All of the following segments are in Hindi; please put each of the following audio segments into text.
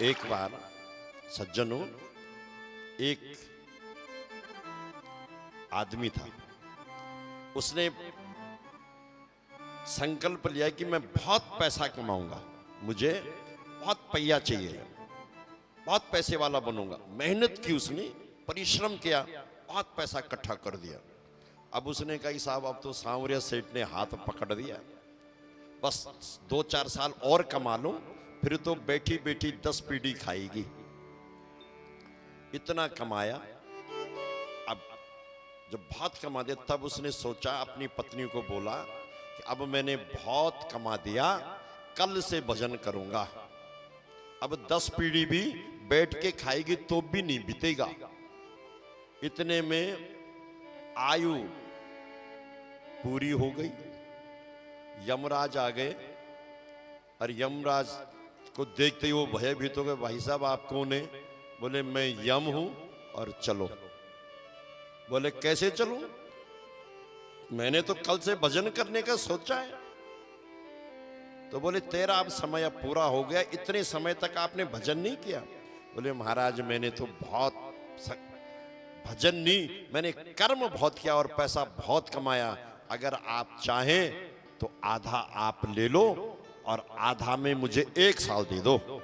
एक बार सज्जनों, एक आदमी था, उसने संकल्प लिया कि मैं बहुत पैसा कमाऊंगा, मुझे बहुत पैसा चाहिए, बहुत पैसे वाला बनूंगा। मेहनत की, उसने परिश्रम किया, बहुत पैसा इकट्ठा कर दिया। अब उसने कहा साहब अब तो सांवरिया सेठ ने हाथ पकड़ दिया, बस 2-4 साल और कमा लूं, फिर तो बैठी बैठी 10 पीढ़ी खाएगी। इतना कमाया। अब जब बहुत कमा दिया तब उसने सोचा, अपनी पत्नी को बोला कि अब मैंने बहुत कमा दिया, कल से भजन करूंगा। अब 10 पीढ़ी भी बैठ के खाएगी तो भी नहीं बीतेगा। इतने में आयु पूरी हो गई, यमराज आ गए और यमराज को देखते ही वो भयभीत हो गए। भाई साहब आप कौन है? बोले मैं यम हूं और चलो। बोले कैसे चलूं? मैंने तो कल से भजन करने का सोचा है। तो बोले तेरा अब समय पूरा हो गया, इतने समय तक आपने भजन नहीं किया। बोले महाराज मैंने तो बहुत भजन नहीं, मैंने कर्म बहुत किया और पैसा बहुत कमाया। अगर आप चाहें तो आधा आप ले लो और आधा में मुझे 1 साल दे दो।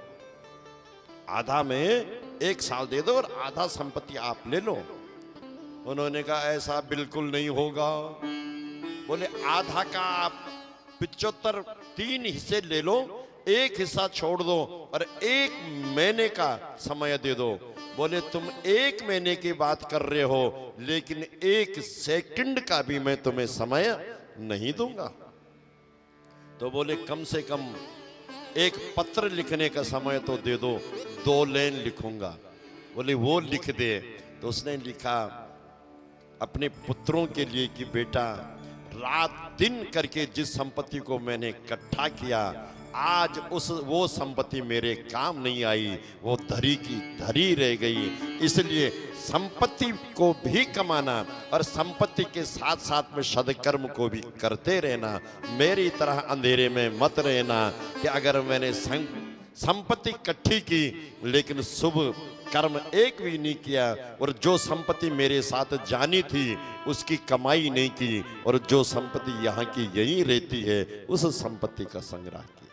आधा में 1 साल दे दो और आधा संपत्ति आप ले लो। उन्होंने कहा ऐसा बिल्कुल नहीं होगा। बोले आधा का आप 75 3 हिस्से ले लो, 1 हिस्सा छोड़ दो और 1 महीने का समय दे दो। बोले तुम 1 महीने की बात कर रहे हो, लेकिन 1 सेकंड का भी मैं तुम्हें समय नहीं दूंगा। तो बोले कम से कम 1 पत्र लिखने का समय तो दे दो, 2 लाइन लिखूंगा। बोले वो लिख दे। तो उसने लिखा अपने पुत्रों के लिए कि बेटा रात दिन करके जिस संपत्ति को मैंने इकट्ठा किया, आज वो संपत्ति मेरे काम नहीं आई, वो धरी की धरी रह गई। इसलिए संपत्ति को भी कमाना और संपत्ति के साथ साथ में सदकर्म को भी करते रहना। मेरी तरह अंधेरे में मत रहना कि अगर मैंने संपत्ति इकट्ठी की लेकिन शुभ कर्म एक भी नहीं किया, और जो संपत्ति मेरे साथ जानी थी उसकी कमाई नहीं की, और जो संपत्ति यहाँ की यहीं रहती है उस संपत्ति का संग्रह किया।